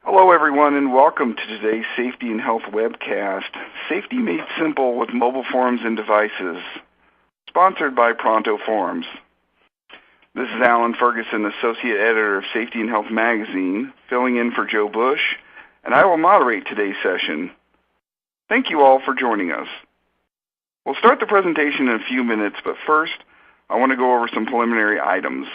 Hello, everyone, and welcome to today's Safety and Health webcast, Safety Made Simple with Mobile Forms and Devices, sponsored by ProntoForms. This is Alan Ferguson, Associate Editor of Safety and Health magazine, filling in for Joe Bush, and I will moderate today's session. Thank you all for joining us. We'll start the presentation in a few minutes, but first, I want to go over some preliminary items.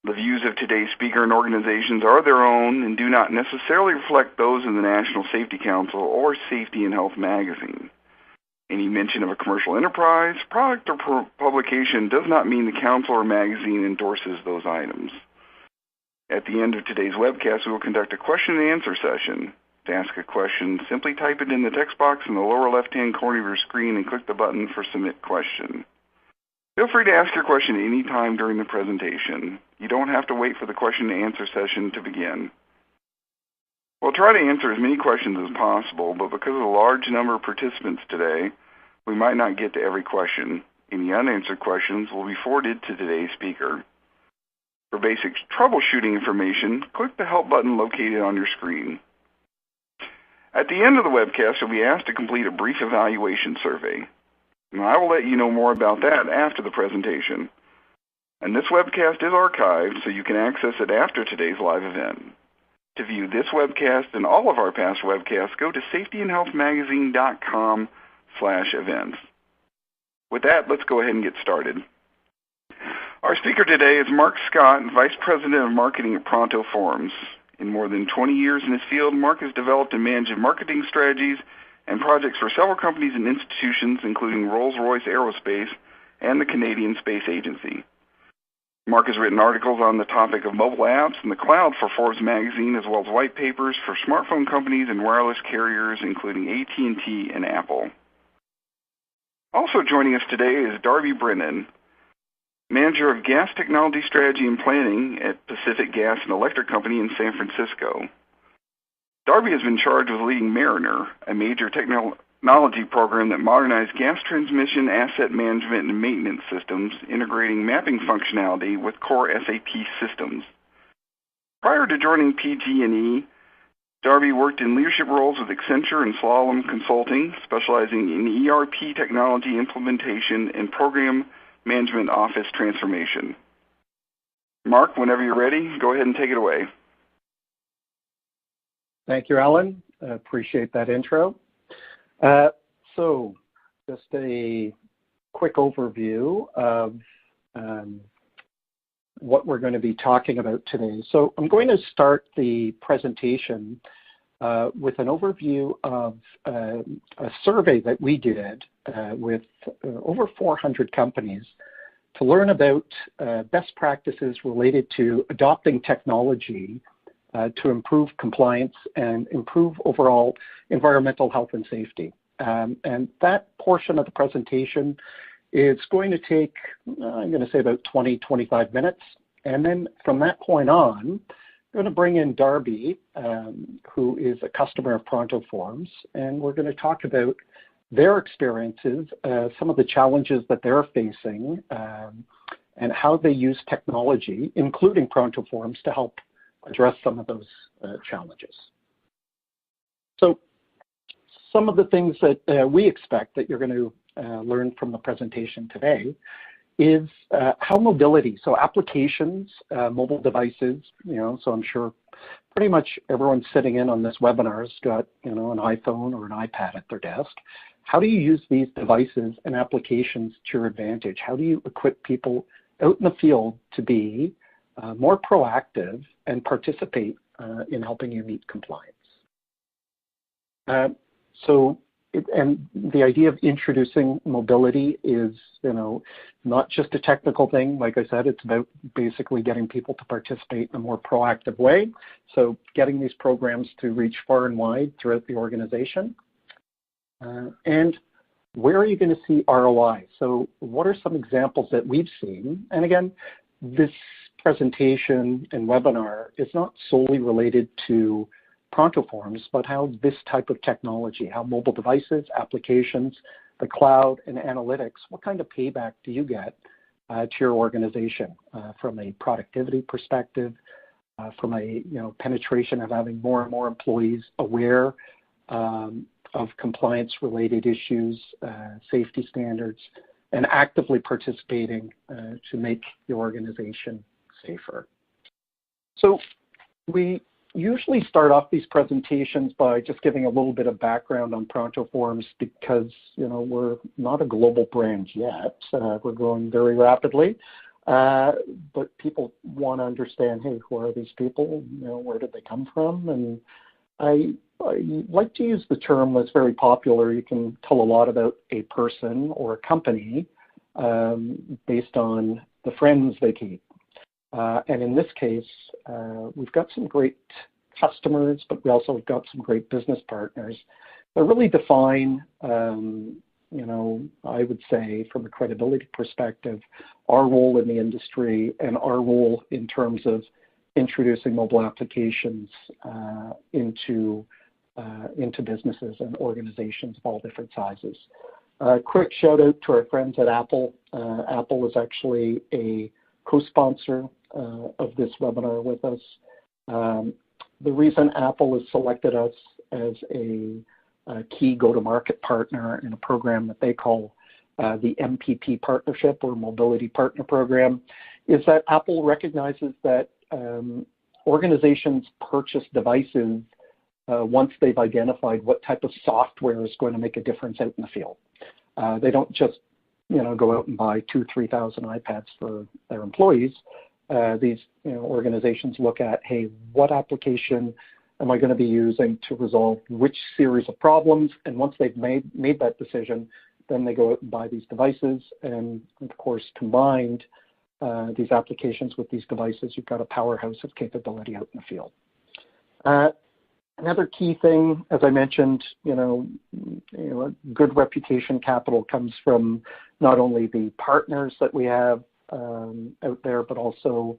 The views of today's speaker and organizations are their own and do not necessarily reflect those of the National Safety Council or Safety and Health magazine. Any mention of a commercial enterprise, product, or publication does not mean the council or magazine endorses those items. At the end of today's webcast, we will conduct a question and answer session. To ask a question, simply type it in the text box in the lower left-hand corner of your screen and click the button for Submit Question. Feel free to ask your question at any time during the presentation. You don't have to wait for the question and answer session to begin. We'll try to answer as many questions as possible, but because of the large number of participants today, we might not get to every question. Any unanswered questions will be forwarded to today's speaker. For basic troubleshooting information, click the Help button located on your screen. At the end of the webcast, you'll be asked to complete a brief evaluation survey. Now, I will let you know more about that after the presentation. And this webcast is archived, so you can access it after today's live event. To view this webcast and all of our past webcasts, go to safetyandhealthmagazine.com/events. With that, let's go ahead and get started. Our speaker today is Mark Scott, Vice President of Marketing at ProntoForms. In more than 20 years in this field, Mark has developed and managed marketing strategies and projects for several companies and institutions, including Rolls-Royce Aerospace and the Canadian Space Agency. Mark has written articles on the topic of mobile apps and the cloud for Forbes magazine, as well as white papers for smartphone companies and wireless carriers, including AT&T and Apple. Also joining us today is Darby Brennan, Manager of Gas Technology Strategy and Planning at Pacific Gas and Electric Company in San Francisco. Darby has been charged with leading Mariner, a major technology program that modernized gas transmission, asset management, and maintenance systems, integrating mapping functionality with core SAP systems. Prior to joining PG&E, Darby worked in leadership roles with Accenture and Slalom Consulting, specializing in ERP technology implementation and program management office transformation. Mark, whenever you're ready, go ahead and take it away. Thank you, Alan. I appreciate that intro. So just a quick overview of what we're going to be talking about today. So I'm going to start the presentation with an overview of a survey that we did with over 400 companies to learn about best practices related to adopting technology to improve compliance and improve overall environmental health and safety. And that portion of the presentation is going to take, I'm going to say about 20-25 minutes. And then from that point on, I'm going to bring in Darby, who is a customer of ProntoForms, and we're going to talk about their experiences, some of the challenges that they're facing, and how they use technology, including ProntoForms, to help address some of those challenges. So some of the things that we expect that you're going to learn from the presentation today is how mobility, so applications, mobile devices, so I'm sure pretty much everyone sitting in on this webinar has got, an iPhone or an iPad at their desk. How do you use these devices and applications to your advantage? How do you equip people out in the field to be more proactive and participate in helping you meet compliance? And the idea of introducing mobility is, not just a technical thing. Like I said, it's about basically getting people to participate in a more proactive way. So getting these programs to reach far and wide throughout the organization. And where are you going to see ROI? So what are some examples that we've seen? And again, this presentation and webinar is not solely related to ProntoForms, but how this type of technology, how mobile devices, applications, the cloud, and analytics, what kind of payback do you get to your organization from a productivity perspective, from a penetration of having more and more employees aware of compliance-related issues, safety standards, and actively participating to make the organization safer. So we usually start off these presentations by just giving a little bit of background on ProntoForms because, we're not a global brand yet. We're growing very rapidly. But people want to understand, hey, who are these people? Where did they come from? And I like to use the term that's very popular. You can tell a lot about a person or a company based on the friends they keep. And in this case, we've got some great customers, but we also have got some great business partners that really define, I would say from a credibility perspective, our role in the industry and our role in terms of introducing mobile applications into businesses and organizations of all different sizes. Quick shout out to our friends at Apple. Apple is actually a co-sponsor of this webinar with us. The reason Apple has selected us as a key go-to-market partner in a program that they call the MPP Partnership or Mobility Partner Program is that Apple recognizes that organizations purchase devices once they've identified what type of software is going to make a difference out in the field. They don't just go out and buy 2,000-3,000 iPads for their employees. These organizations look at, hey, what application am I going to be using to resolve which series of problems? And once they've made that decision, then they go out and buy these devices. And of course, combined these applications with these devices, you've got a powerhouse of capability out in the field. Another key thing, as I mentioned, good reputation capital comes from not only the partners that we have out there, but also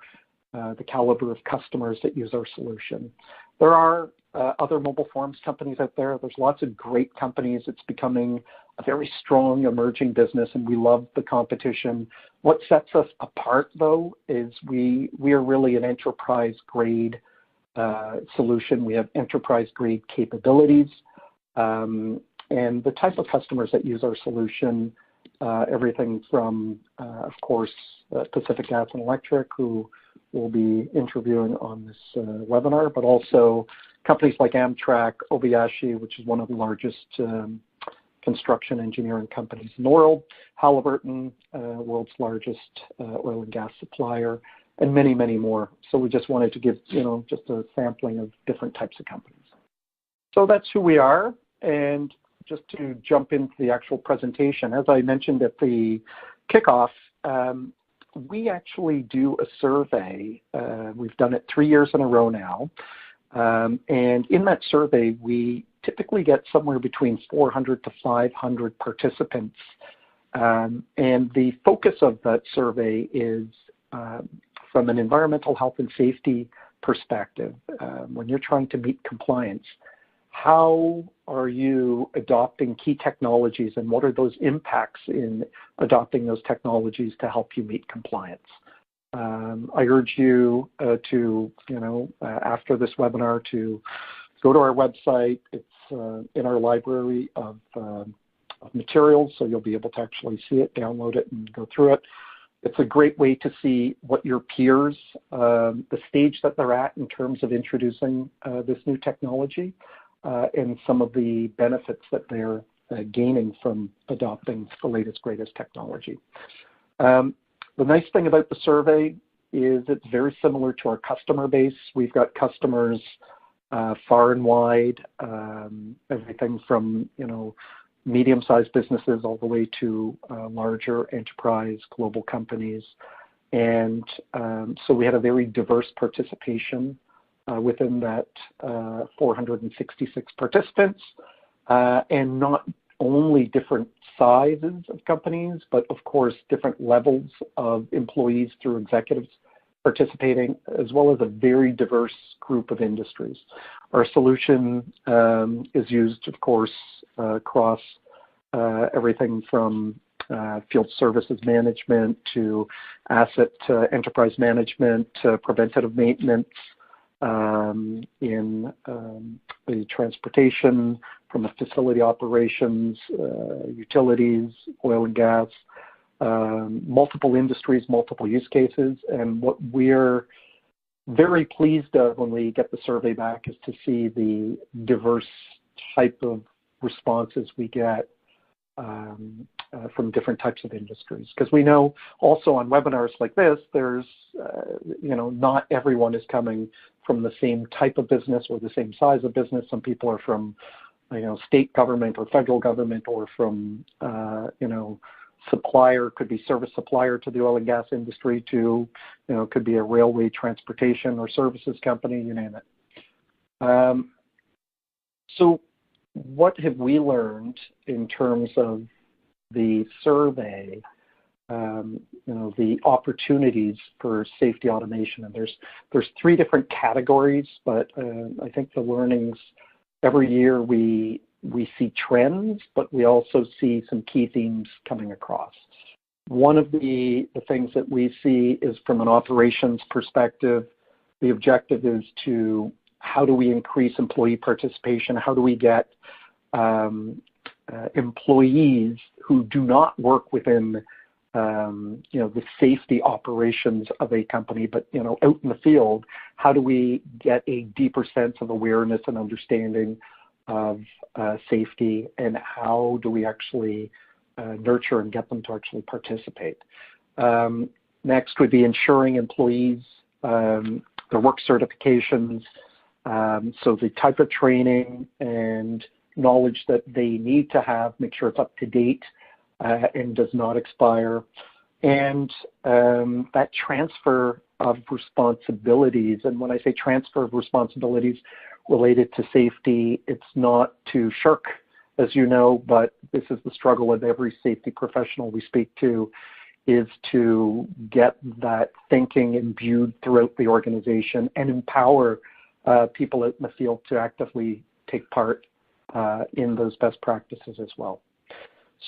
the caliber of customers that use our solution. There are other mobile forms companies out there. There's lots of great companies. It's becoming a very strong emerging business, and we love the competition. What sets us apart, though, is we are really an enterprise-grade solution. We have enterprise-grade capabilities, and the type of customers that use our solution, everything from, of course, Pacific Gas and Electric, who we'll be interviewing on this webinar, but also companies like Amtrak, Obayashi, which is one of the largest construction engineering companies in the world, Halliburton, world's largest oil and gas supplier, and many, many more. So we just wanted to give, just a sampling of different types of companies. So that's who we are. And just to jump into the actual presentation, as I mentioned at the kickoff, we actually do a survey. We've done it 3 years in a row now. And in that survey, we typically get somewhere between 400 to 500 participants. And the focus of that survey is from an environmental health and safety perspective. When you're trying to meet compliance, how are you adopting key technologies, and what are those impacts in adopting those technologies to help you meet compliance? I urge you to, after this webinar, to go to our website. It's in our library of materials, so you'll be able to actually see it, download it, and go through it. It's a great way to see what your peers, the stage that they're at in terms of introducing this new technology, and some of the benefits that they're gaining from adopting the latest, greatest technology. The nice thing about the survey is it's very similar to our customer base. We've got customers far and wide, everything from medium-sized businesses all the way to larger enterprise global companies. And so we had a very diverse participation within that 466 participants, and not only different sizes of companies, but of course different levels of employees through executives participating, as well as a very diverse group of industries. Our solution is used, of course, across everything from field services management to asset enterprise management to preventative maintenance, in the transportation, from the facility operations, utilities, oil and gas, multiple industries, multiple use cases. And what we're very pleased of when we get the survey back is to see the diverse type of responses we get from different types of industries. Because we know also on webinars like this, there's, not everyone is coming from the same type of business or the same size of business. Some people are from, state government or federal government, or from, supplier, could be service supplier to the oil and gas industry, to, could be a railway, transportation, or services company, you name it. So what have we learned in terms of the survey, the opportunities for safety automation? And there's three different categories, but I think the learnings, every year we see trends, but we also see some key themes coming across. One of the things that we see is, from an operations perspective, the objective is to, how do we increase employee participation? How do we get employees who do not work within the safety operations of a company, but out in the field, how do we get a deeper sense of awareness and understanding of safety, and how do we actually nurture and get them to actually participate? Next would be ensuring employees, their work certifications, so the type of training and knowledge that they need to have, make sure it's up to date and does not expire. And that transfer of responsibilities, and when I say transfer of responsibilities related to safety, it's not to shirk, as you know, but this is the struggle of every safety professional we speak to, is to get that thinking imbued throughout the organization and empower people out in the field to actively take part in those best practices as well.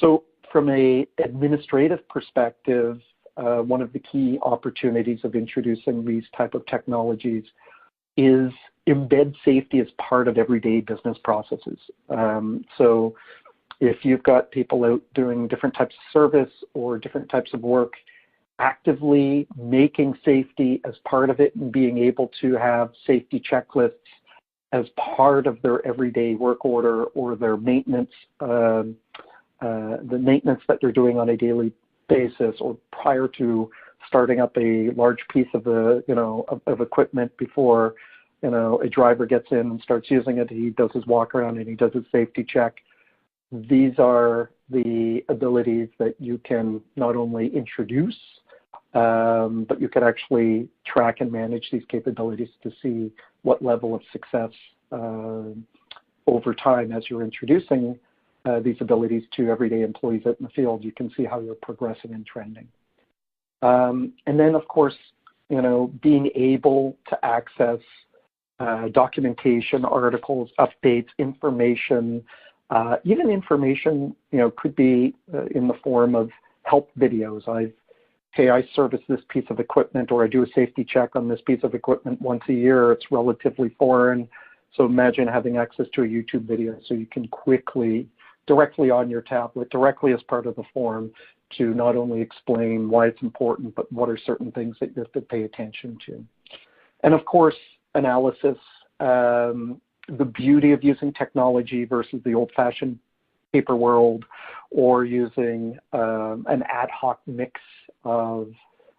So from an administrative perspective, one of the key opportunities of introducing these type of technologies is embed safety as part of everyday business processes. So if you've got people out doing different types of service or different types of work, actively making safety as part of it and being able to have safety checklists as part of their everyday work order, or their maintenance, the maintenance that they're doing on a daily basis, or prior to starting up a large piece of of equipment before a driver gets in and starts using it. He does his walk around and he does his safety check. These are the abilities that you can not only introduce, but you can actually track and manage these capabilities to see what level of success over time, as you're introducing these abilities to everyday employees out in the field. You can see how you're progressing and trending. And then, of course, being able to access documentation, articles, updates, information, even information, could be in the form of help videos. I service this piece of equipment, or I do a safety check on this piece of equipment once a year. It's relatively foreign. So imagine having access to a YouTube video so you can quickly, directly on your tablet, directly as part of the form, to not only explain why it's important, but what are certain things that you have to pay attention to. And of course, analysis, the beauty of using technology versus the old-fashioned paper world, or using an ad hoc mix of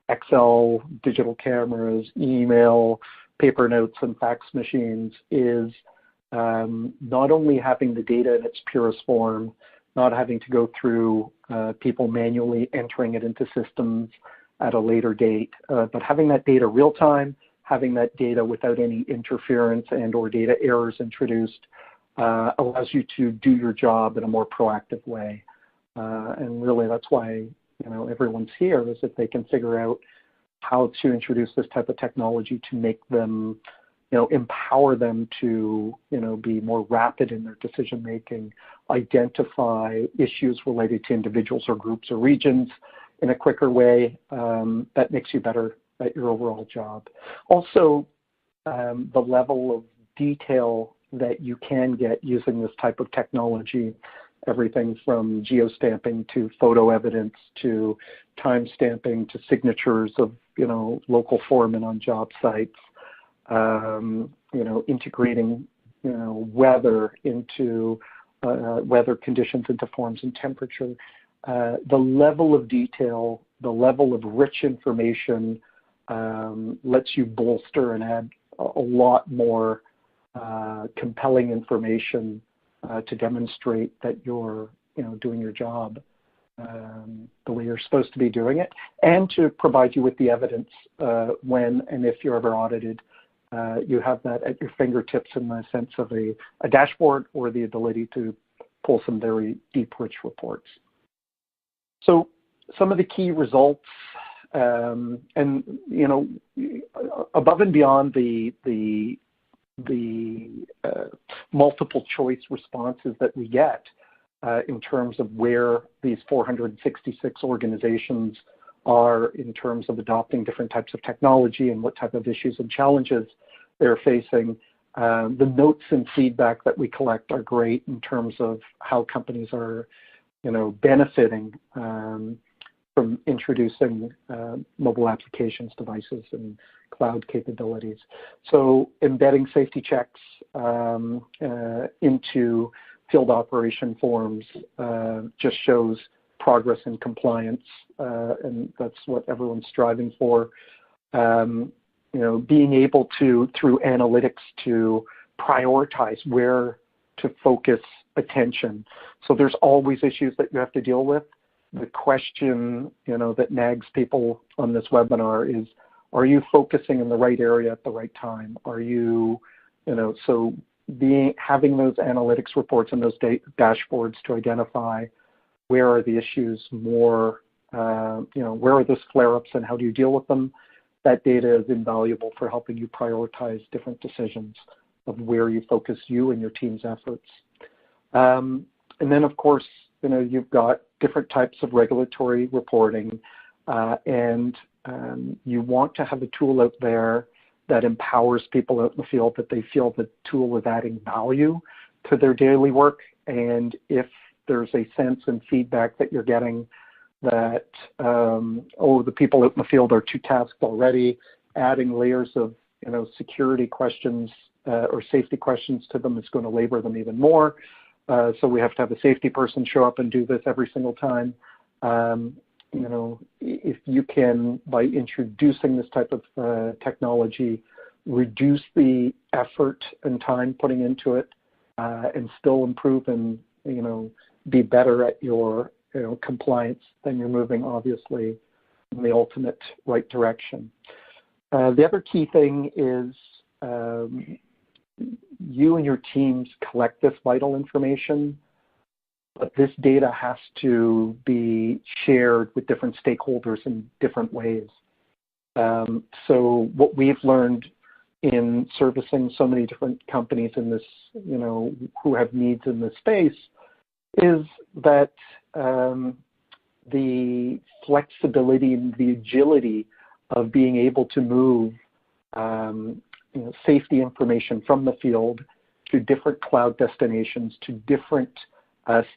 Excel, digital cameras, email, paper notes, and fax machines, is not only having the data in its purest form, not having to go through people manually entering it into systems at a later date, but having that data real time, having that data without any interference and or data errors introduced, allows you to do your job in a more proactive way. And really, that's why everyone's here, is if they can figure out how to introduce this type of technology to make them, empower them to, be more rapid in their decision making, identify issues related to individuals or groups or regions in a quicker way, that makes you better at your overall job. Also, the level of detail that you can get using this type of technology, everything from geostamping to photo evidence to time stamping to signatures of, local foremen on job sites, integrating, weather into weather conditions into forms and temperature. The level of detail, the level of rich information lets you bolster and add a lot more compelling information to demonstrate that you're doing your job the way you're supposed to be doing it, and to provide you with the evidence when and if you're ever audited. You have that at your fingertips in the sense of a dashboard or the ability to pull some very deep, rich reports. So some of the key results, and above and beyond the multiple choice responses that we get in terms of where these 466 organizations are in terms of adopting different types of technology and what type of issues and challenges they're facing. The notes and feedback that we collect are great in terms of how companies are, benefiting from introducing mobile applications, devices, and cloud capabilities. So embedding safety checks into field operation forms just shows progress in compliance, and that's what everyone's striving for. Being able to, through analytics, to prioritize where to focus attention. So there's always issues that you have to deal with. The question, that nags people on this webinar is, are you focusing in the right area at the right time? Are you, so having those analytics reports and those dashboards to identify where are the issues more, where are those flare-ups and how do you deal with them? That data is invaluable for helping you prioritize different decisions of where you focus you and your team's efforts. And then, of course, you've got different types of regulatory reporting, and you want to have a tool out there that empowers people out in the field, that they feel the tool is adding value to their daily work. And if there's a sense and feedback that you're getting that, the people out in the field are too tasked already, adding layers of, security questions or safety questions to them is going to labor them even more. So we have to have a safety person show up and do this every single time. If you can, by introducing this type of technology, reduce the effort and time putting into it, and still improve and, be better at your, compliance, then you're moving, obviously, in the ultimate right direction. The other key thing is you and your teams collect this vital information, but this data has to be shared with different stakeholders in different ways. So what we've learned in servicing so many different companies in this, who have needs in this space, is that the flexibility and the agility of being able to move safety information from the field to different cloud destinations, to different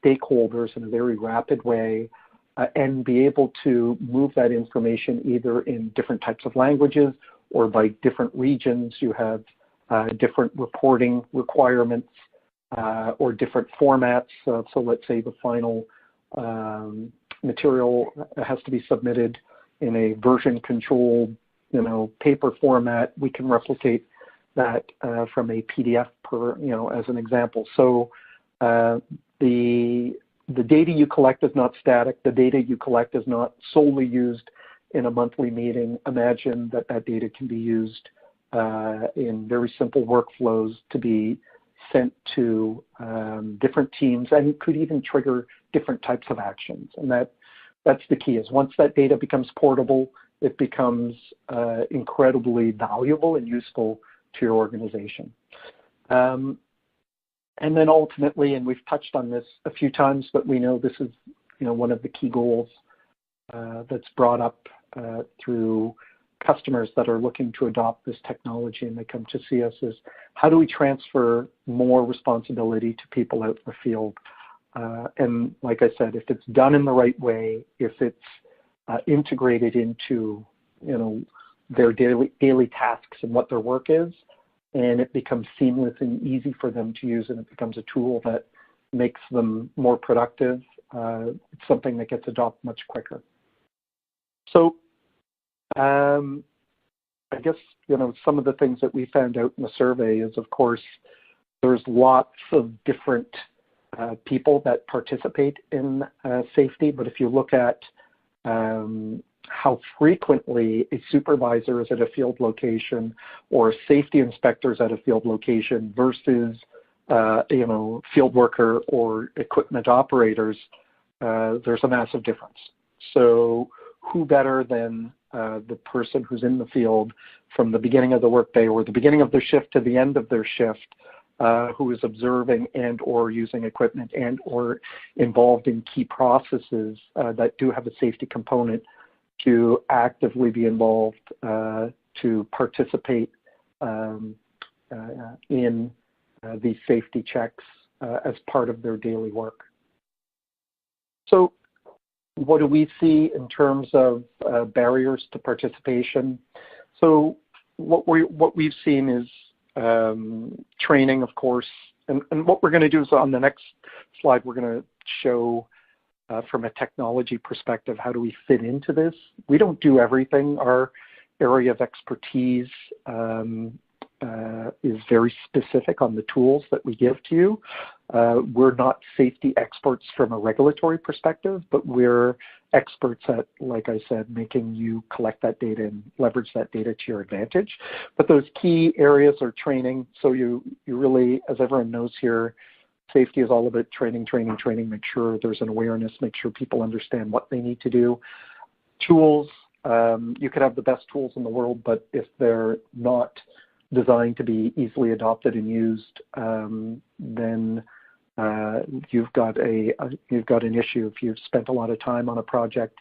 stakeholders in a very rapid way, and be able to move that information either in different types of languages or by different regions. You have different reporting requirements or different formats. So let's say the final material has to be submitted in a version controlled, paper format. We can replicate that from a PDF as an example. So the data you collect is not static. The data you collect is not solely used in a monthly meeting. Imagine that data can be used in very simple workflows to be sent to different teams and could even trigger different types of actions. And that's the key, is once that data becomes portable, it becomes incredibly valuable and useful to your organization. And then ultimately, and we've touched on this a few times, but we know this is one of the key goals that's brought up through customers that are looking to adopt this technology and they come to see us is how do we transfer more responsibility to people out in the field? And like I said, if it's done in the right way, if it's integrated into their daily tasks and what their work is, and it becomes seamless and easy for them to use, and it becomes a tool that makes them more productive, it's something that gets adopted much quicker. So I guess some of the things that we found out in the survey is, of course, there's lots of different people that participate in safety, but if you look at how frequently a supervisor is at a field location or a safety inspector is at a field location versus field worker or equipment operators, there's a massive difference. So who better than the person who's in the field from the beginning of the workday or the beginning of their shift to the end of their shift, who is observing and or using equipment and or involved in key processes that do have a safety component, to actively be involved to participate in these safety checks as part of their daily work. So what do we see in terms of barriers to participation? So what we've seen is training, of course, and what we're going to do is on the next slide, we're going to show from a technology perspective, how do we fit into this? We don't do everything. Our area of expertise is very specific on the tools that we give to you. We're not safety experts from a regulatory perspective, but we're experts at, like I said, making you collect that data and leverage that data to your advantage. But those key areas are training. So you really, as everyone knows here, safety is all about training, make sure there's an awareness, make sure people understand what they need to do. Tools, you could have the best tools in the world, but if they're not designed to be easily adopted and used, then you've got an issue. If you've spent a lot of time on a project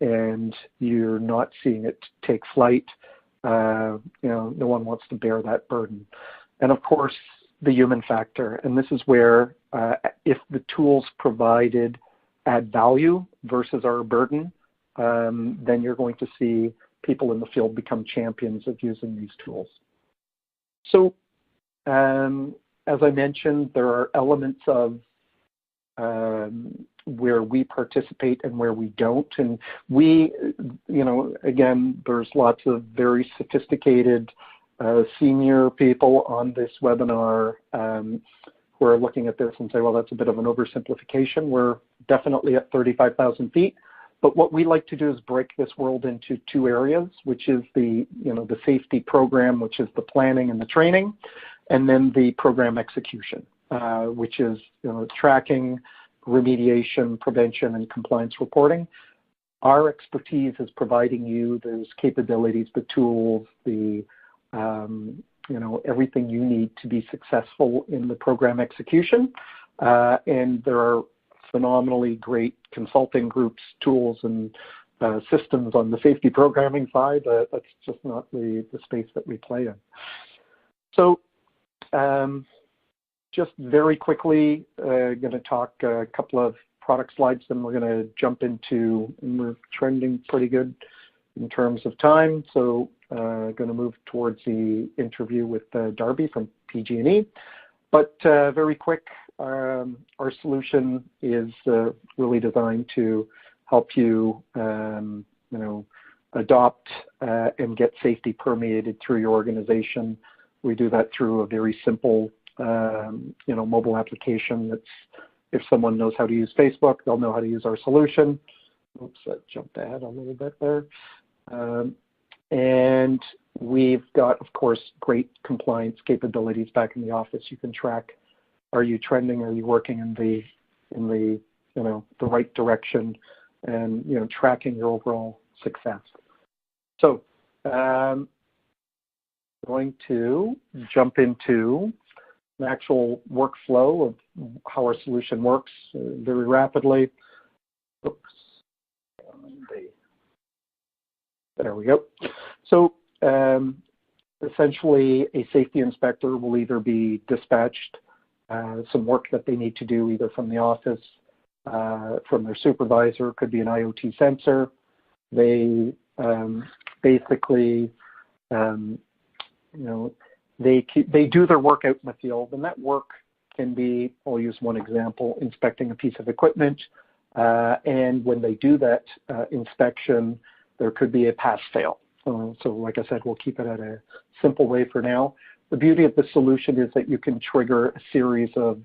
and you're not seeing it take flight, no one wants to bear that burden. And of course, the human factor, and this is where if the tools provided add value versus are a burden, then you're going to see people in the field become champions of using these tools. So as I mentioned, there are elements of where we participate and where we don't. And we, again, there's lots of very sophisticated senior people on this webinar who are looking at this and say, well, that's a bit of an oversimplification. We're definitely at 35,000 feet. But what we like to do is break this world into two areas, which is the safety program, which is the planning and the training, and then the program execution, which is tracking, remediation, prevention, and compliance reporting. Our expertise is providing you those capabilities, the tools, the everything you need to be successful in the program execution. And there are phenomenally great consulting groups, tools, and systems on the safety programming side. That's just not the space that we play in. So just very quickly, going to talk a couple of product slides, then we're going to jump into, and we're trending pretty good in terms of time. So going to move towards the interview with Darby from PG&E. But very quick, our solution is really designed to help you, adopt and get safety permeated through your organization. We do that through a very simple, mobile application. That's, if someone knows how to use Facebook, they'll know how to use our solution. Oops, I jumped ahead a little bit there. And we've got, of course, great compliance capabilities back in the office. You can track, are you trending, are you working in the right direction, and tracking your overall success. So going to jump into an actual workflow of how our solution works very rapidly. Oops. There we go. So essentially, a safety inspector will either be dispatched some work that they need to do either from the office, from their supervisor, could be an IoT sensor. They basically, they do their work out in the field, and that work can be, I'll use one example, inspecting a piece of equipment. And when they do that inspection, there could be a pass-fail. So like I said, we'll keep it at a simple way for now. The beauty of the solution is that you can trigger a series of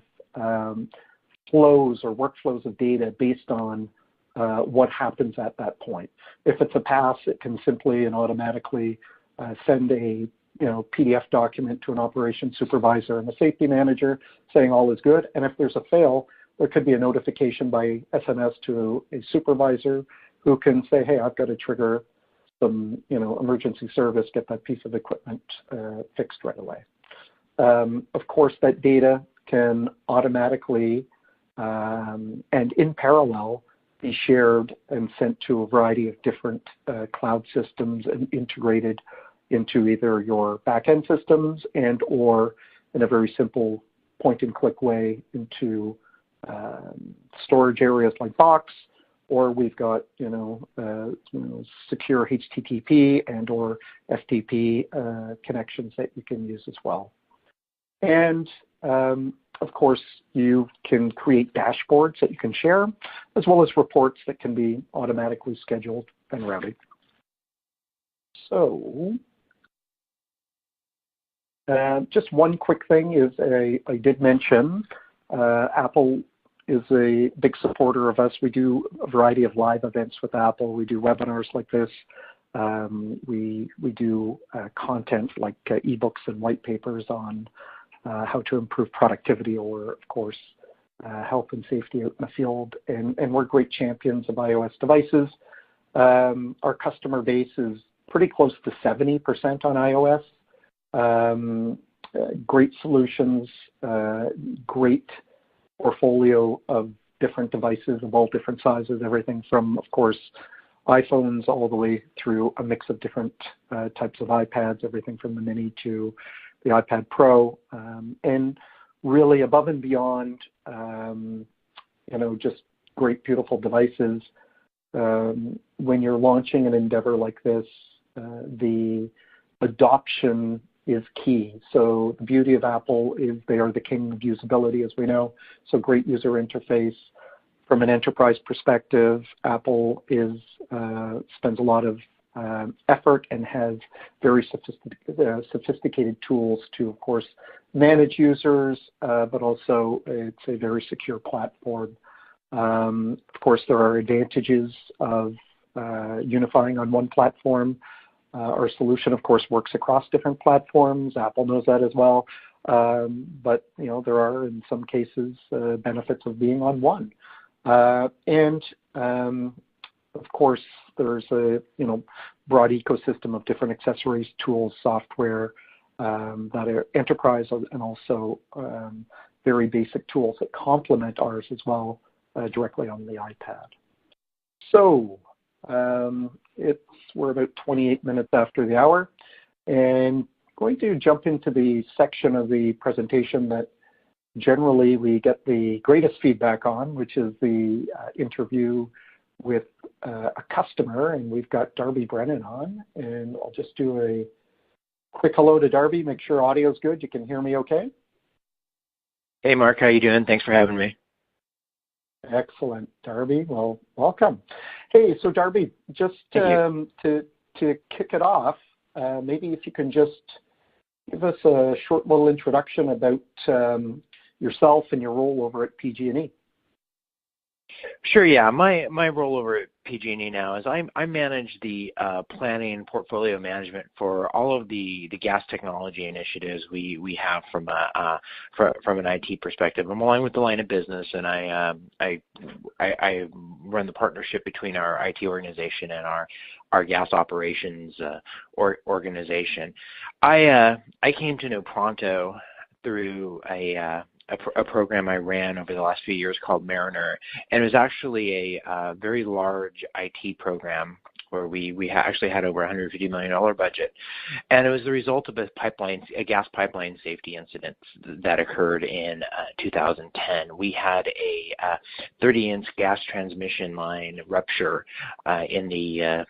flows or workflows of data based on what happens at that point. If it's a pass, it can simply and automatically send a PDF document to an operations supervisor and a safety manager saying all is good. And if there's a fail, there could be a notification by SMS to a supervisor who can say, hey, I've got to trigger some emergency service, get that piece of equipment fixed right away. Of course, that data can automatically and in parallel be shared and sent to a variety of different cloud systems and integrated into either your back-end systems and or in a very simple point-and-click way into storage areas like Box, or we've got secure HTTP and or FTP connections that you can use as well. And of course, you can create dashboards that you can share, as well as reports that can be automatically scheduled and routed. So just one quick thing is I did mention Apple is a big supporter of us. We do a variety of live events with Apple. We do webinars like this. We do content like ebooks and white papers on how to improve productivity or, of course, health and safety out in the field. And we're great champions of iOS devices. Our customer base is pretty close to 70% on iOS. Great solutions, great portfolio of different devices of all different sizes, everything from, of course, iPhones all the way through a mix of different types of iPads, everything from the Mini to the iPad Pro, and really above and beyond, just great, beautiful devices. When you're launching an endeavor like this, the adoption is key. So the beauty of Apple is they are the king of usability, as we know. So great user interface. From an enterprise perspective, Apple spends a lot of effort and has very sophisticated tools to, of course, manage users, but also it's a very secure platform. Of course, there are advantages of unifying on one platform. Our solution, of course, works across different platforms. Apple knows that as well. But, there are, in some cases, benefits of being on one. Of course, there's a, broad ecosystem of different accessories, tools, software that are enterprise and also very basic tools that complement ours as well directly on the iPad. So we're about 28 minutes after the hour, and going to jump into the section of the presentation that generally we get the greatest feedback on, which is the interview with a customer, and we've got Darby Brennan on, and I'll just do a quick hello to Darby, make sure audio's good. You can hear me okay? Hey, Mark, how you doing? Thanks for having me. Excellent, Darby. Well, welcome. Hey, so Darby, just to kick it off, maybe if you can just give us a short little introduction about yourself and your role over at PG&E. Sure, yeah. My role over at PG&E now is I manage the planning and portfolio management for all of the gas technology initiatives we have from an IT perspective. I'm aligned with the line of business, and I run the partnership between our IT organization and our gas operations organization. I came to know Pronto through a program I ran over the last few years called Mariner, and it was actually a very large IT program where we actually had over $150 million budget. And it was the result of a gas pipeline safety incident that occurred in 2010. We had a 30-inch gas transmission line rupture in a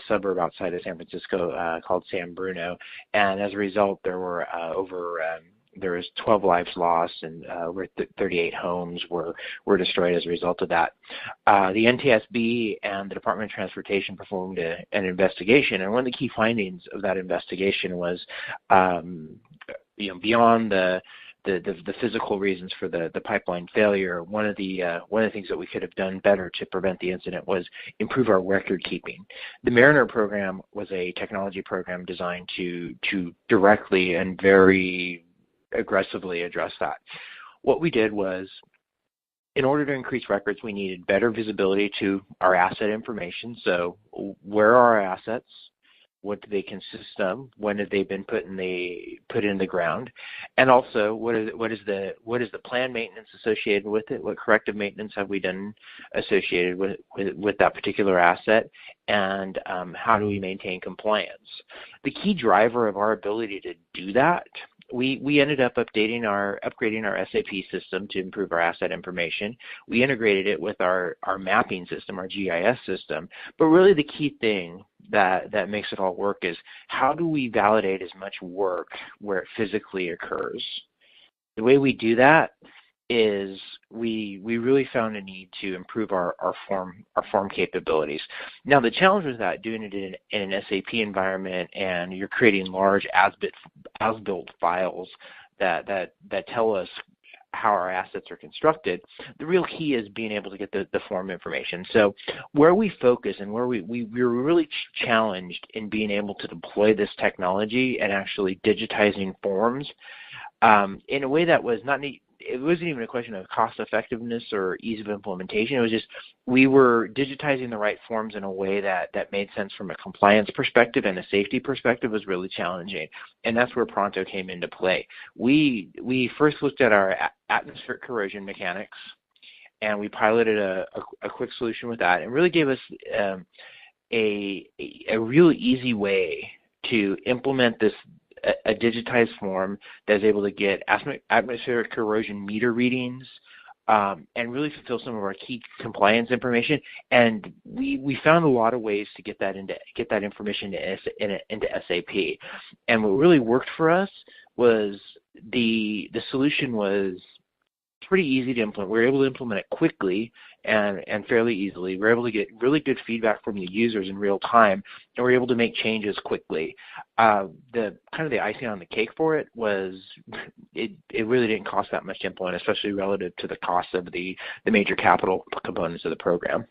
suburb outside of San Francisco called San Bruno, and as a result, there was 12 lives lost, and over 38 homes were destroyed as a result of that. The NTSB and the Department of Transportation performed an investigation, and one of the key findings of that investigation was, beyond the physical reasons for the pipeline failure, one of the things that we could have done better to prevent the incident was improve our record keeping. The Mariner program was a technology program designed to directly and very aggressively address that. What we did was, in order to increase records, we needed better visibility to our asset information. So where are our assets? What do they consist of? When have they been put in the ground? And also, what is the planned maintenance associated with it? What corrective maintenance have we done associated with that particular asset? And how do we maintain compliance? The key driver of our ability to do that, we ended up upgrading our SAP system to improve our asset information. We integrated it with our mapping system, our GIS system. But really the key thing that makes it all work is, how do we validate as much work where it physically occurs? The way we do that is we really found a need to improve our form capabilities. Now, the challenge with that, doing it in an SAP environment, and you're creating large as-built files that tell us how our assets are constructed, the real key is being able to get the form information. So where we focus and where we were really challenged in being able to deploy this technology and actually digitizing forms in a way that was not neat. It wasn't even a question of cost effectiveness or ease of implementation. It was just, we were digitizing the right forms in a way that made sense from a compliance perspective, and a safety perspective was really challenging. And that's where Pronto came into play. We first looked at our atmospheric corrosion mechanics, and we piloted a quick solution with that, and really gave us a real easy way to implement a digitized form that is able to get atmospheric corrosion meter readings and really fulfill some of our key compliance information. And we found a lot of ways to get that information into SAP. And what really worked for us was the solution was pretty easy to implement. We were able to implement it quickly and fairly easily. We were able to get really good feedback from the users in real time, and we were able to make changes quickly. The icing on the cake for it was it really didn't cost that much to implement, especially relative to the cost of the major capital components of the program.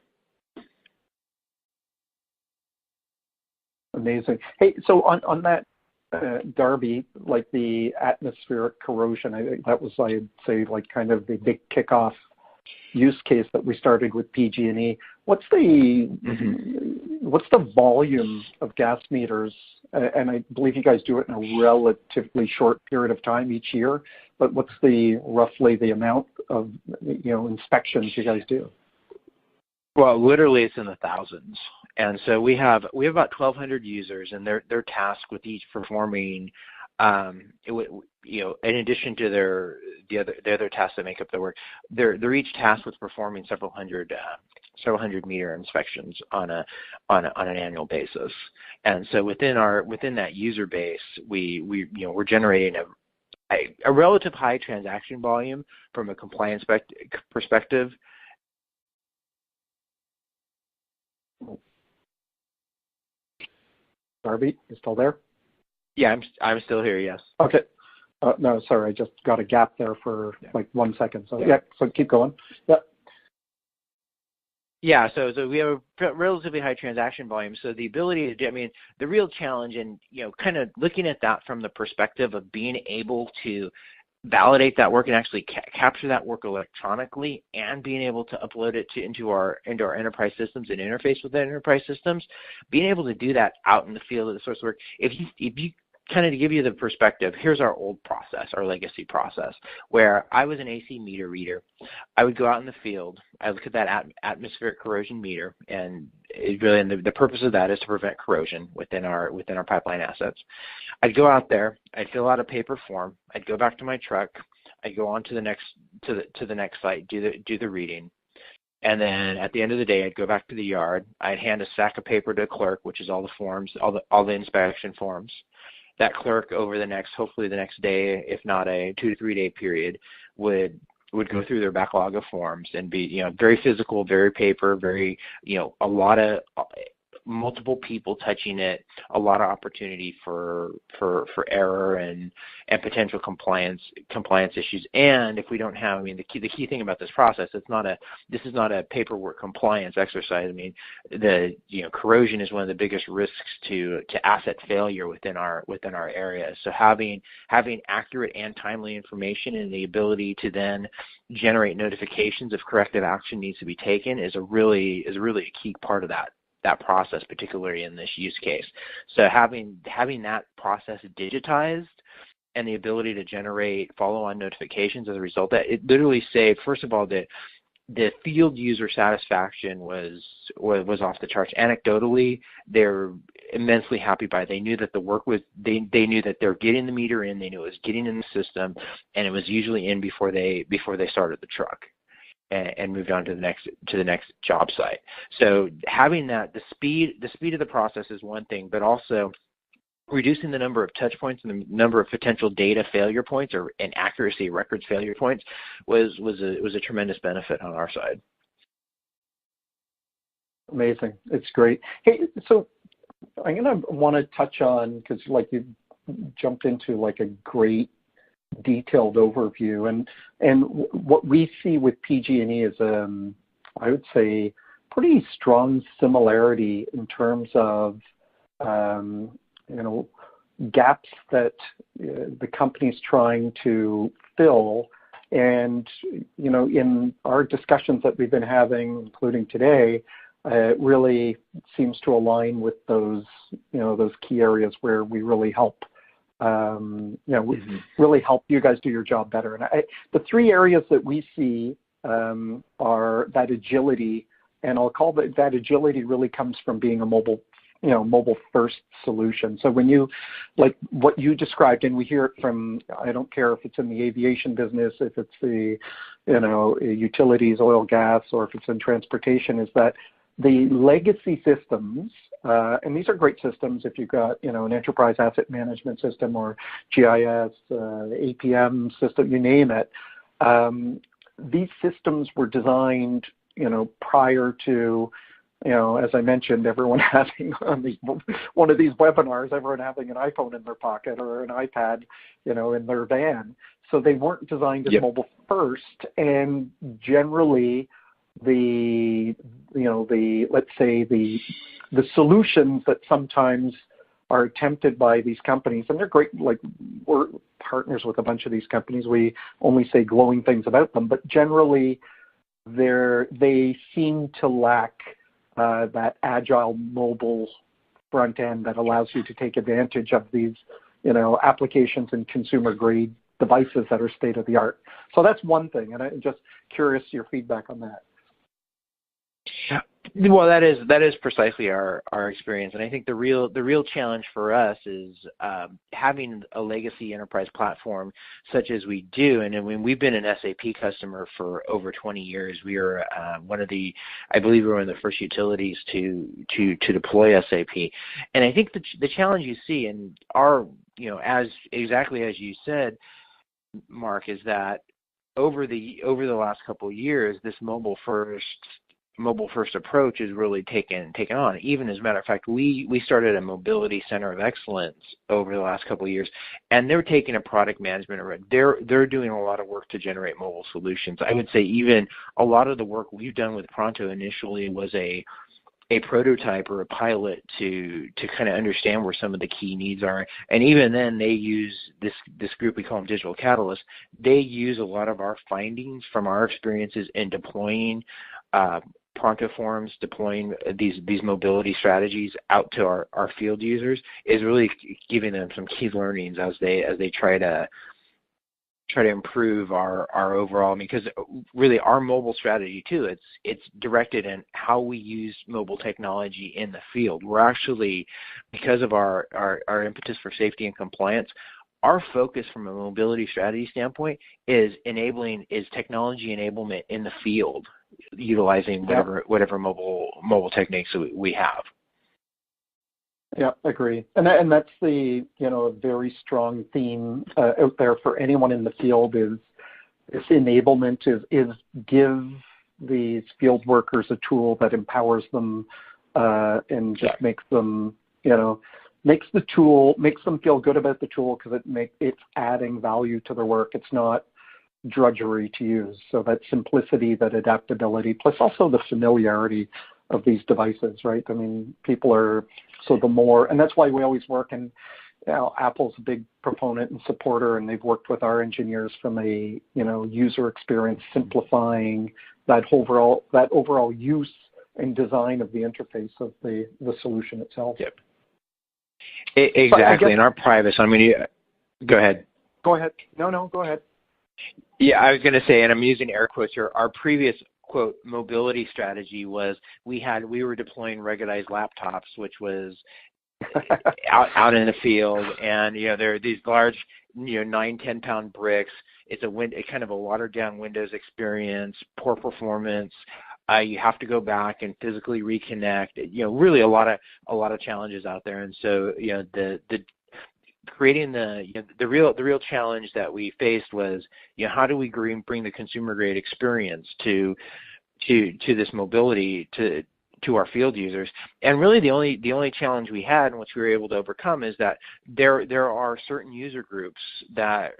Amazing. Hey, so on that, Darby, like the atmospheric corrosion, I think that was, I'd say, like kind of the big kickoff use case that we started with PG&E. What's the volume of gas meters? And I believe you guys do it in a relatively short period of time each year. But what's roughly the amount of inspections you guys do? Well, literally, it's in the thousands. And so we have about 1,200 users, and they're tasked with each performing, in addition to the other tasks that make up their work, they're each tasked with performing several hundred meter inspections on an annual basis. And so within that user base, we're generating a relative high transaction volume from a compliance perspective. Darby, you still there? Yeah, I'm still here. Yes. Okay. No, sorry, I just got a gap there for like 1 second. So so keep going. Yeah. Yeah, so we have a relatively high transaction volume. So the ability to do, the real challenge, and kind of looking at that from the perspective of being able to validate that work and actually capture that work electronically, and being able to upload it into our enterprise systems and interface with the enterprise systems, being able to do that out in the field of the source of work. If kind of to give you the perspective, here's our old process, our legacy process, where I was an AC meter reader. I would go out in the field, I look at that atmospheric corrosion meter, and the purpose of that is to prevent corrosion within our pipeline assets. I'd go out there, I'd fill out a paper form, I'd go back to my truck, I'd go on to the next site, do the reading. And then at the end of the day, I'd go back to the yard. I'd hand a stack of paper to a clerk, which is all the forms, all the inspection forms. That clerk hopefully the next day, if not a 2 to 3 day period, would go through their backlog of forms and be, very physical, very paper, very, a lot of multiple people touching it, a lot of opportunity for error and potential compliance issues. And if we don't have, the key thing about this process, this is not a paperwork compliance exercise. Corrosion is one of the biggest risks to asset failure within our area. So having accurate and timely information and the ability to then generate notifications if corrective action needs to be taken is really a key part of that process, particularly in this use case. So having that process digitized and the ability to generate follow-on notifications as a result, that it literally saved, first of all, the field user satisfaction was off the charts. Anecdotally, they're immensely happy by it. They knew that the work was, they knew that they're getting the meter in, they knew it was getting in the system, and it was usually in before they started the truck and moved on to the next job site. So having that, the speed of the process is one thing, but also reducing the number of touch points and the number of potential data failure points or inaccuracy records failure points was a tremendous benefit on our side. Amazing. It's great. Hey, so I'm going to want to touch on, because you jumped into a great detailed overview, and what we see with PG&E is I would say pretty strong similarity in terms of gaps that the company's trying to fill. And in our discussions that we've been having, including today, it really seems to align with those key areas where we really help really help you guys do your job better. And the 3 areas that we see are that agility, and I'll call that agility really comes from being a mobile first solution. So when you, like what you described, and we hear it from, I don't care if it's in the aviation business, if it's the, utilities, oil, gas, or if it's in transportation, is that the legacy systems, and these are great systems if you've got, an enterprise asset management system or GIS, APM system, you name it. These systems were designed, prior to, as I mentioned, everyone having one of these webinars, everyone having an iPhone in their pocket or an iPad, in their van. So they weren't designed as mobile first, and generally let's say the solutions that sometimes are attempted by these companies, and they're great, we're partners with a bunch of these companies, we only say glowing things about them, but generally they seem to lack that agile mobile front end that allows you to take advantage of these, applications and consumer grade devices that are state of the art. So that's one thing, and I'm just curious your feedback on that. Well, that is precisely our experience, and I think the real challenge for us is having a legacy enterprise platform such as we do. And when we've been an SAP customer for over 20 years, we are I believe we were one of the first utilities to deploy SAP. And I think the challenge you see, and as exactly as you said, Mark, is that over the last couple of years, this mobile first approach is really taken on. Even as a matter of fact, we started a mobility center of excellence over the last couple of years, and they're taking a product management. They're doing a lot of work to generate mobile solutions. I would say even a lot of the work we've done with Pronto initially was a prototype or a pilot to kind of understand where some of the key needs are. And even then, they use this group, we call them Digital Catalysts. They use a lot of our findings from our experiences in deploying ProntoForms, deploying these mobility strategies out to our field users is really giving them some key learnings as they try to improve our overall, because really our mobile strategy too, it's directed in how we use mobile technology in the field. We're actually, because of our impetus for safety and compliance, our focus from a mobility strategy standpoint is technology enablement in the field, utilizing whatever mobile techniques we have. Yeah, agree. And that's the, a very strong theme out there for anyone in the field is this enablement is give these field workers a tool that empowers them and just makes them, makes them feel good about the tool because it's adding value to their work. It's not drudgery to use. So that simplicity, that adaptability, plus also the familiarity of these devices, right? I mean, and that's why we always work, and Apple's a big proponent and supporter, and they've worked with our engineers from a, user experience, simplifying that overall use and design of the interface of the solution itself. Yep. Exactly. And our private, go ahead. Go ahead. No, go ahead. Yeah, I was going to say, and I'm using air quotes here, our previous quote mobility strategy was we were deploying ruggedized laptops, which was out in the field, and there are these large 9-10 pound bricks. It's a kind of a watered down Windows experience, poor performance. You have to go back and physically reconnect. Really a lot of challenges out there, and so the creating the real challenge that we faced was how do we bring the consumer grade experience to this mobility to our field users. And really the only challenge we had, and which we were able to overcome, is that there are certain user groups that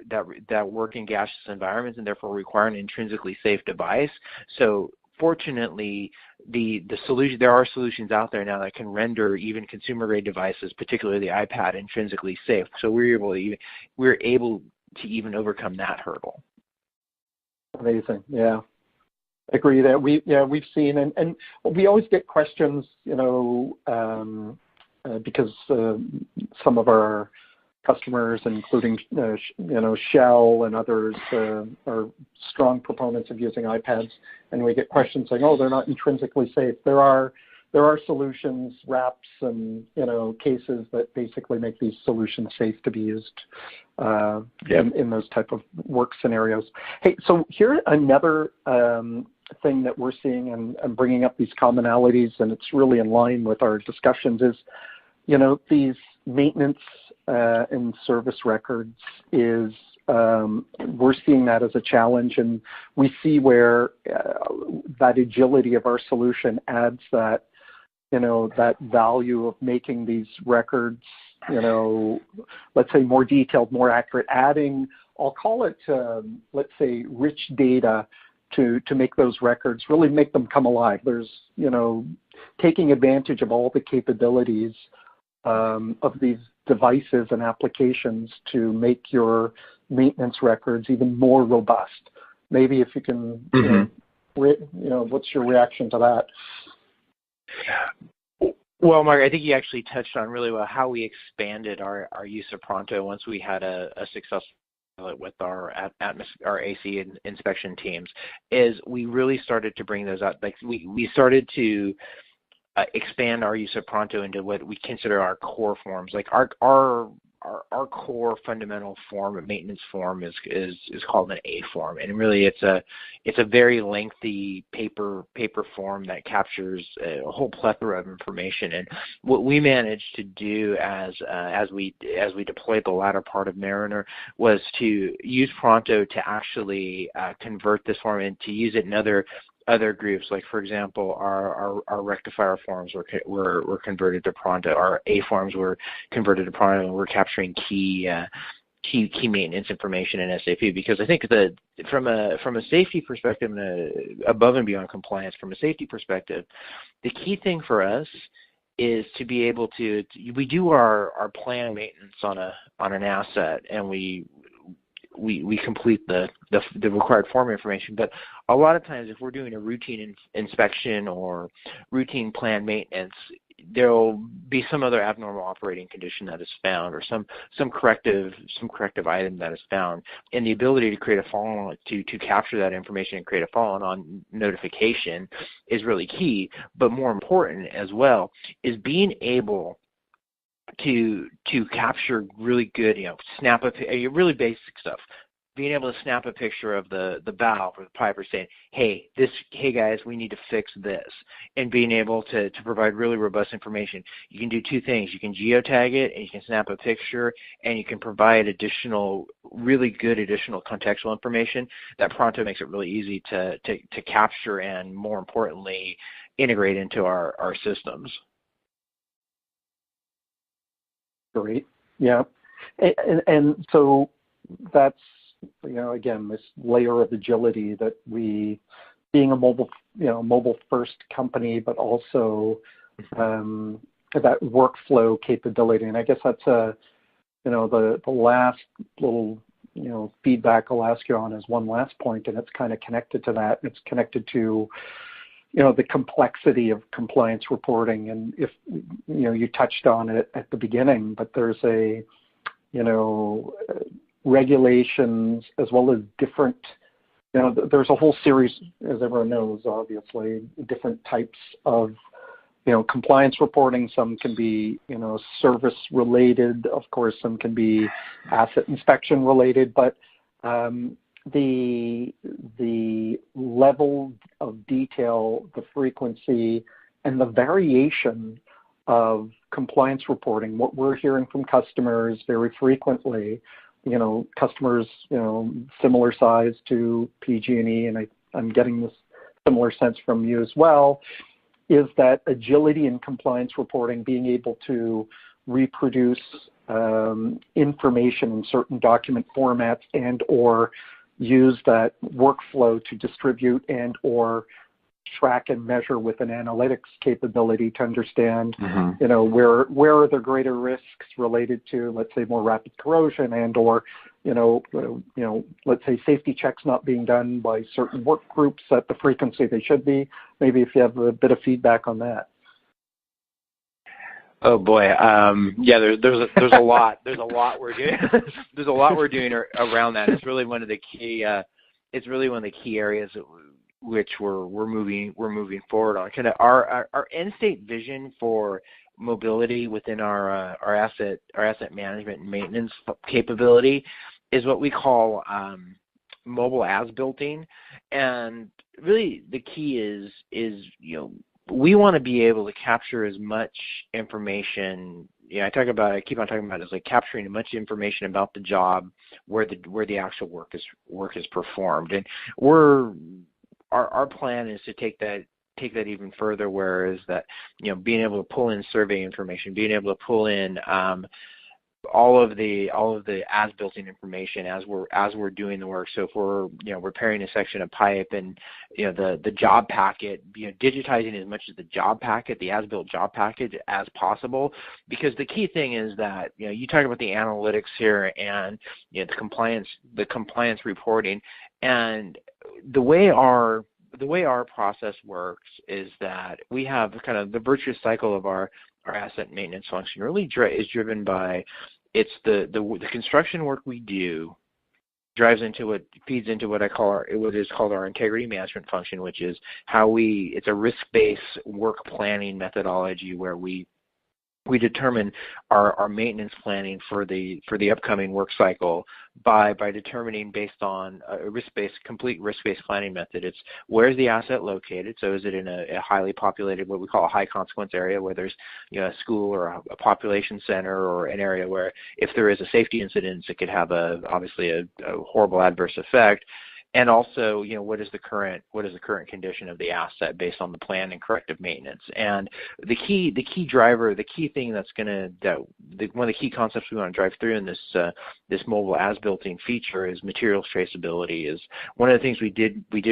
work in gaseous environments and therefore require an intrinsically safe device. So fortunately, there are solutions out there now that can render even consumer-grade devices, particularly the iPad, intrinsically safe. So we're able to even overcome that hurdle. Amazing, yeah. Agree that we've seen, and we always get questions, because some of our customers, including Shell and others, are strong proponents of using iPads, and we get questions saying, "Oh, they're not intrinsically safe." There are solutions, wraps, and cases that basically make these solutions safe to be used in those type of work scenarios. Hey, so here another thing that we're seeing, and I'm bringing up these commonalities, and it's really in line with our discussions, is these maintenance and service records is we're seeing that as a challenge, and we see where that agility of our solution adds that that value of making these records let's say more detailed, more accurate, adding, I'll call it let's say rich data to make those records really make them come alive. There's taking advantage of all the capabilities of these devices and applications to make your maintenance records even more robust. Maybe if you can, what's your reaction to that? Well, Mark, I think you actually touched on really well how we expanded our use of Pronto once we had a successful with our AC inspection teams. Is we really started to bring those out. Like we started to expand our use of Pronto into what we consider our core forms. Like our core fundamental form, maintenance form, is called an A form, and really it's a very lengthy paper form that captures a whole plethora of information. And what we managed to do as we deployed the latter part of Mariner was to use Pronto to actually convert this form and to use it in other groups. Like, for example, our rectifier forms were converted to Pronto. Our A forms were converted to Pronto, and we're capturing key maintenance information in SAP. Because I think that from a safety perspective, and above and beyond compliance, from a safety perspective, the key thing for us is to be able to we do our planned maintenance on an asset, and we we complete the required form information. But a lot of times, if we're doing a routine inspection or routine planned maintenance, there will be some other abnormal operating condition that is found, or some corrective item that is found, and the ability to create a follow-on to capture that information and create a follow-on notification is really key. But more important as well is being able to capture really good, snap really basic stuff. Being able to snap a picture of the valve or the pipe, or saying, hey guys, we need to fix this, and being able to provide really robust information. You can do two things. You can geotag it, and you can snap a picture, and you can provide really good additional contextual information that Pronto makes it really easy to capture and, more importantly, integrate into our systems. Great. Yeah. And so that's, again, this layer of agility that we, being a mobile first company, but also that workflow capability. And I guess that's the last little, feedback I'll ask you on is one last point, and it's kind of connected to that. It's connected to, the complexity of compliance reporting. And if, you touched on it at the beginning, but there's regulations as well as different, there's a whole series, as everyone knows, obviously, different types of, compliance reporting. Some can be, service related. Of course, some can be asset inspection related, but the level of detail, the frequency, and the variation of compliance reporting, what we're hearing from customers very frequently, customers, similar size to PG&E, and I'm getting this similar sense from you as well, is that agility in compliance reporting, being able to reproduce information in certain document formats and or use that workflow to distribute and or track and measure with an analytics capability to understand, where are there greater risks related to, let's say, more rapid corrosion and or, let's say safety checks not being done by certain work groups at the frequency they should be. Maybe if you have a bit of feedback on that. Oh boy, yeah. There's a lot. There's a lot we're doing. There's a lot we're doing around that. It's really one of the key. It's really one of the key areas which we're moving forward on. Kind of our end state vision for mobility within our asset management and maintenance capability is what we call mobile as-builting, and really the key is we want to be able to capture as much information. I keep on talking about it as like capturing as much information about the job where the actual work is performed, and our plan is to take that even further, whereas that being able to pull in survey information, being able to pull in all of the as-built-in information as we're doing the work. So if we're repairing a section of pipe and the job packet, digitizing as much as the job packet, the as-built job package as possible, because the key thing is that you talk about the analytics here and the compliance reporting, and the way our process works is that we have kind of the virtuous cycle of our asset maintenance function really is driven by the construction work we do feeds into what is called our integrity management function, which is it's a risk-based work planning methodology where we determine our maintenance planning for the upcoming work cycle by determining based on a complete risk-based planning method. It's where's the asset located? So is it in a highly populated, what we call a high consequence area, where there's a school or a population center, or an area where if there is a safety incident, it could have obviously a horrible adverse effect. And also, what is the current condition of the asset based on the plan and corrective maintenance? And the key driver, the key thing one of the key concepts we want to drive through in this mobile as-built-in feature is materials traceability. Is one of the things we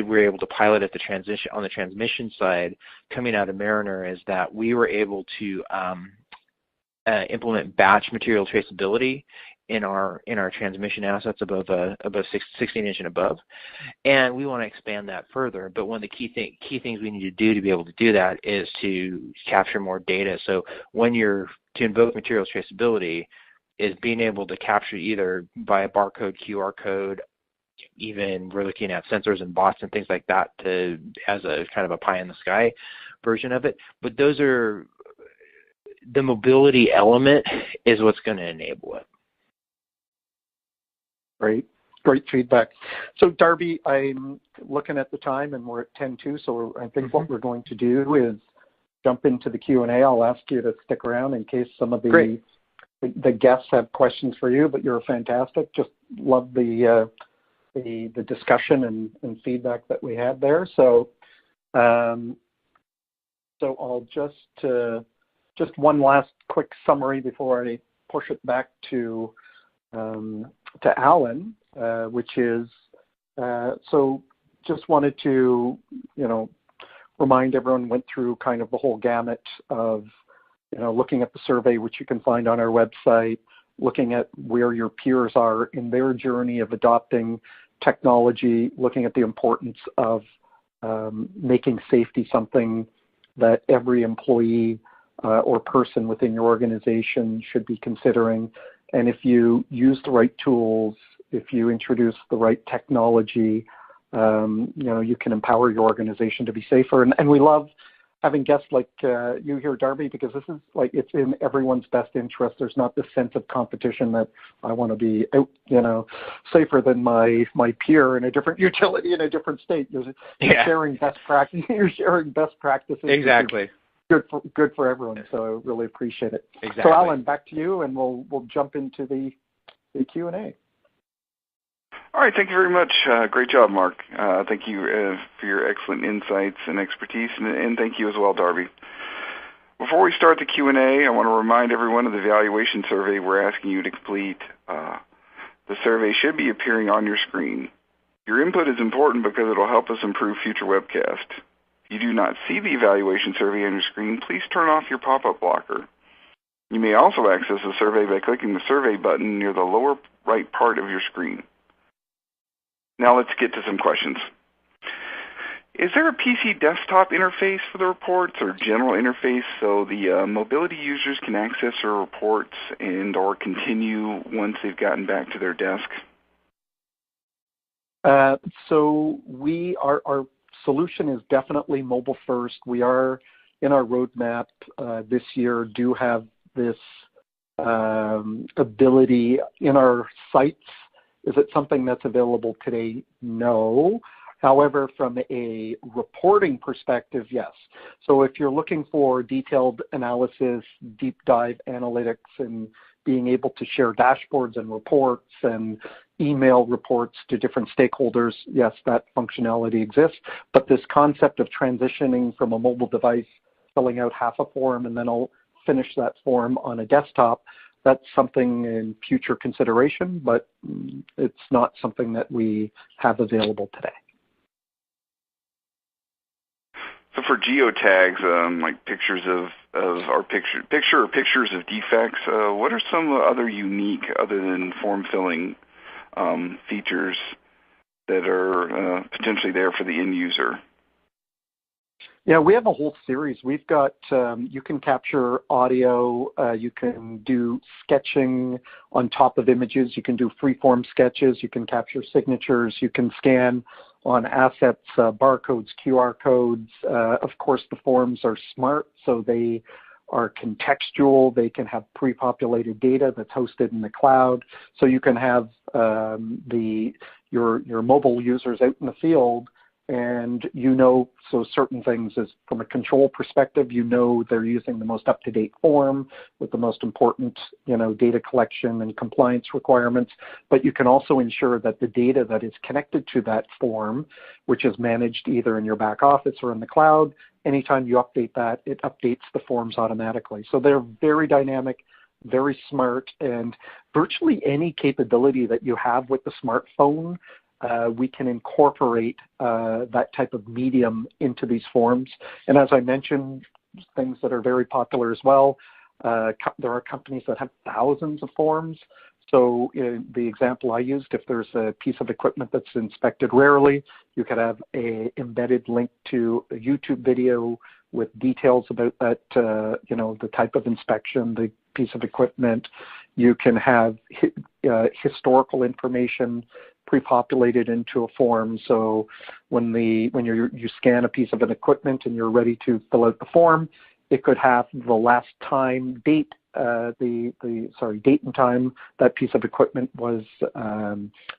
were able to pilot at on the transmission side coming out of Mariner, is that we were able to implement batch material traceability in our transmission assets above 16 inch and above, and we want to expand that further. But one of the key things we need to do to be able to do that is to capture more data. So to invoke materials traceability is being able to capture either by a barcode, QR code, even we're looking at sensors and bots and things like that as a kind of a pie in the sky version of it. But the mobility element is what's going to enable it. Great feedback. So Darby, I'm looking at the time and we're at 10:02, so I think what we're going to do is jump into the Q&A. I'll ask you to stick around in case some of the guests have questions for you, but you're fantastic. Just love the discussion and feedback that we had there. So I'll just one last quick summary before I push it back to Alan, which is so just wanted to remind everyone, went through kind of the whole gamut of looking at the survey, which you can find on our website, looking at where your peers are in their journey of adopting technology, looking at the importance of making safety something that every employee or person within your organization should be considering. And if you use the right tools, if you introduce the right technology, you can empower your organization to be safer. And we love having guests like you here, Darby, because this is it's in everyone's best interest. There's not this sense of competition that I want to be safer than my peer in a different utility in a different state. You're sharing best practice. You're sharing best practices. Exactly. Good for everyone. So I really appreciate it. Exactly. So Alan, back to you, and we'll jump into the Q&A. All right, thank you very much. Great job, Mark. Thank you for your excellent insights and expertise, and thank you as well, Darby. Before we start the Q&A, I want to remind everyone of the evaluation survey we're asking you to complete. The survey should be appearing on your screen. Your input is important because it will help us improve future webcasts. If you do not see the evaluation survey on your screen, please turn off your pop-up blocker. You may also access the survey by clicking the survey button near the lower right part of your screen. Now let's get to some questions. Is there a PC desktop interface for the reports or general interface so the mobility users can access their reports and or continue once they've gotten back to their desk? So our solution is definitely mobile first. We are in our roadmap this year do have this ability in our sites. Is it something that's available today? No. However, from a reporting perspective, yes. So if you're looking for detailed analysis, deep dive analytics, and being able to share dashboards and reports and email reports to different stakeholders, yes, that functionality exists. But this concept of transitioning from a mobile device, filling out half a form, and then I'll finish that form on a desktop, that's something in future consideration, but it's not something that we have available today. So for geotags, like pictures pictures of defects, what are some other unique, other than form filling features that are potentially there for the end user? Yeah, we have a whole series. We've got, you can capture audio, you can do sketching on top of images, you can do free-form sketches, you can capture signatures, you can scan on assets, barcodes, QR codes. Of course, the forms are smart, so they are contextual. They can have pre-populated data that's hosted in the cloud. So you can have your mobile users out in the field, and so certain things is from a control perspective, they're using the most up-to-date form with the most important, data collection and compliance requirements. But you can also ensure that the data that is connected to that form, which is managed either in your back office or in the cloud, anytime you update that, it updates the forms automatically. So they're very dynamic, very smart, and virtually any capability that you have with the smartphone, we can incorporate that type of medium into these forms. And as I mentioned, things that are very popular as well, there are companies that have thousands of forms. So the example I used, if there's a piece of equipment that's inspected rarely, you could have a embedded link to a YouTube video with details about that, the type of inspection, the piece of equipment. You can have historical information pre-populated into a form. So when you scan a piece of an equipment and you're ready to fill out the form, it could have the last time date, date and time that piece of equipment was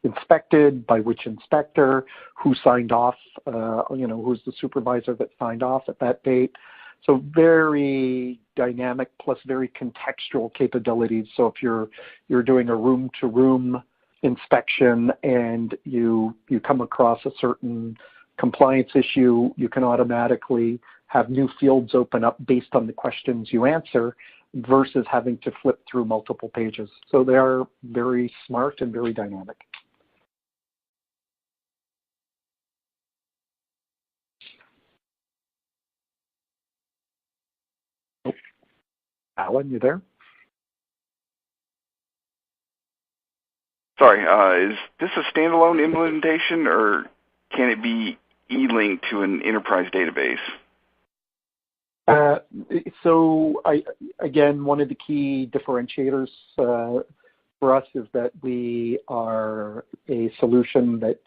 inspected, by which inspector, who signed off, who's the supervisor that signed off at that date. So very dynamic plus very contextual capabilities. So if you're doing a room-to-room inspection and you come across a certain compliance issue, you can automatically have new fields open up based on the questions you answer versus having to flip through multiple pages. So they are very smart and very dynamic. Oh. Alan, you there? Sorry, is this a standalone implementation, or can it be e-linked to an enterprise database? So again, one of the key differentiators for us is that we are a solution that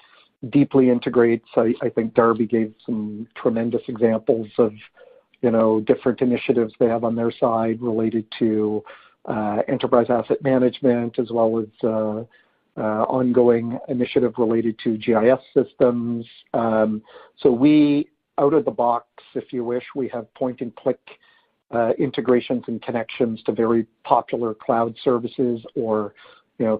deeply integrates. I think Darby gave some tremendous examples of, different initiatives they have on their side related to enterprise asset management, as well as ongoing initiative related to GIS systems. So we, out of the box, if you wish, we have point-and-click integrations and connections to very popular cloud services, or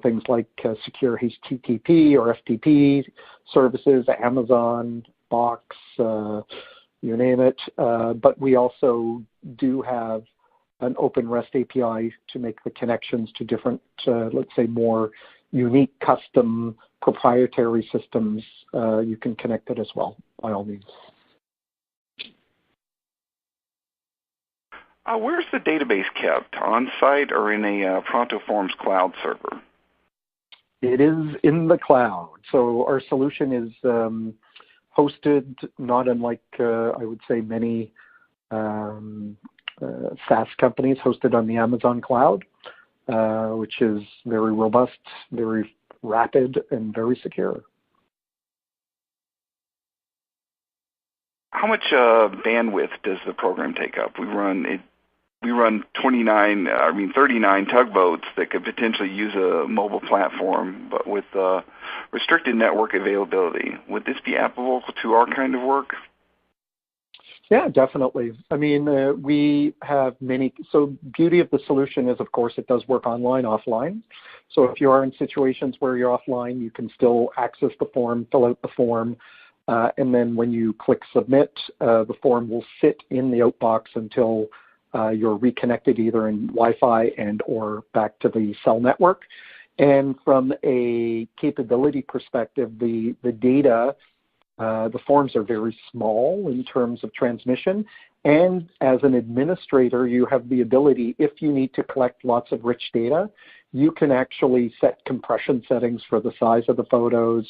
things like secure HTTP or FTP services, Amazon, Box, you name it. But we also do have an open REST API to make the connections to different, let's say, more unique, custom, proprietary systems. You can connect it as well, by all means. Where's the database kept, on-site or in a ProntoForms cloud server? It is in the cloud. So our solution is hosted, not unlike, I would say, many SaaS companies, hosted on the Amazon cloud, which is very robust, very rapid, and very secure. How much bandwidth does the program take up? We run 39 tugboats that could potentially use a mobile platform, but with restricted network availability. Would this be applicable to our kind of work? Yeah, definitely. I mean, we have many. So beauty of the solution is, of course, it does work online, offline. So if you are in situations where you're offline, you can still access the form, fill out the form, and then when you click submit, the form will sit in the outbox until you're reconnected either in Wi-Fi and or back to the cell network. And from a capability perspective, the data, the forms are very small in terms of transmission. And as an administrator, you have the ability, if you need to collect lots of rich data, you can actually set compression settings for the size of the photos.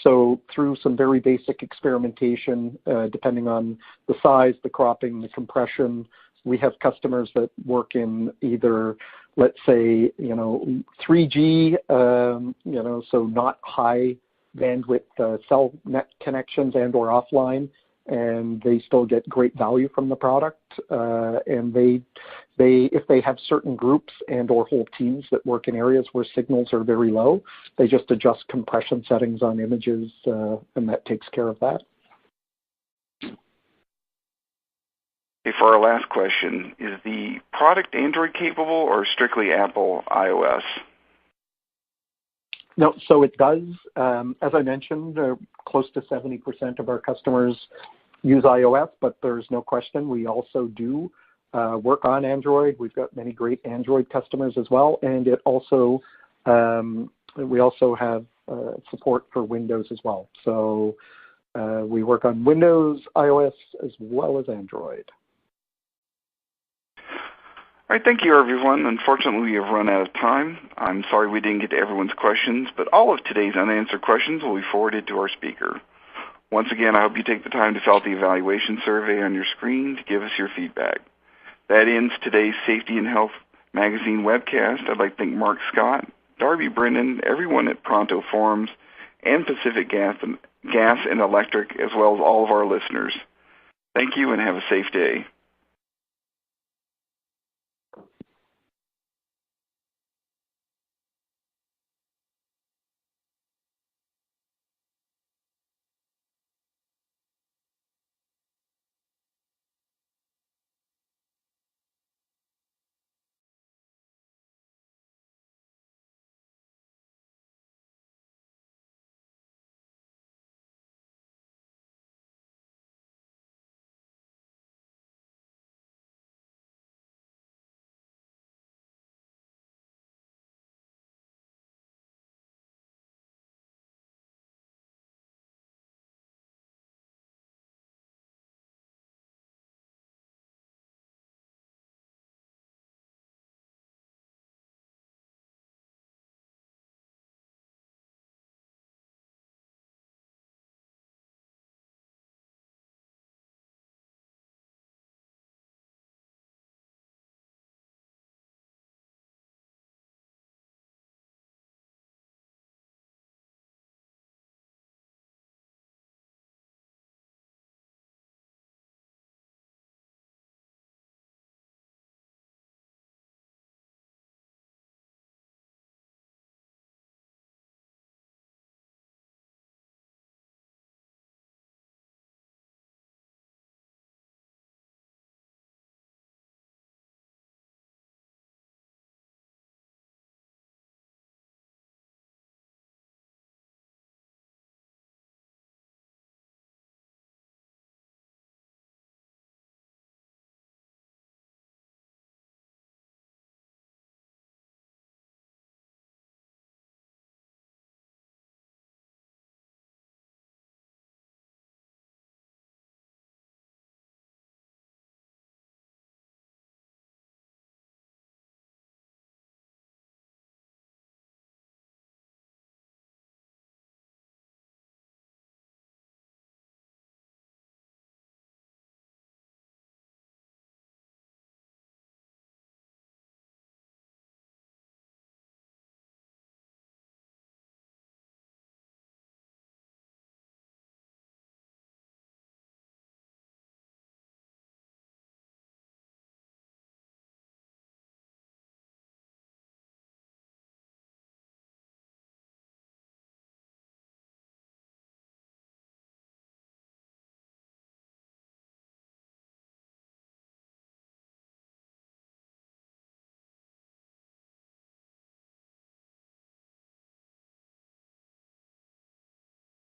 So through some very basic experimentation, depending on the size, the cropping, the compression, we have customers that work in either, let's say, 3G, so not high bandwidth cell net connections and or offline, and they still get great value from the product. And they if they have certain groups and or whole teams that work in areas where signals are very low, they just adjust compression settings on images, and that takes care of that. Okay, for our last question, is the product Android capable or strictly Apple iOS? No, so it does. As I mentioned, close to 70% of our customers use iOS, but there's no question we also do work on Android. We've got many great Android customers as well, and it also we also have support for Windows as well. So we work on Windows, iOS, as well as Android. All right, thank you, everyone. Unfortunately, we have run out of time. I'm sorry we didn't get to everyone's questions, but all of today's unanswered questions will be forwarded to our speaker. Once again, I hope you take the time to fill out the evaluation survey on your screen to give us your feedback. That ends today's Safety and Health Magazine webcast. I'd like to thank Mark Scott, Darby Brennan, everyone at ProntoForms, and Pacific Gas and Electric, as well as all of our listeners. Thank you and have a safe day.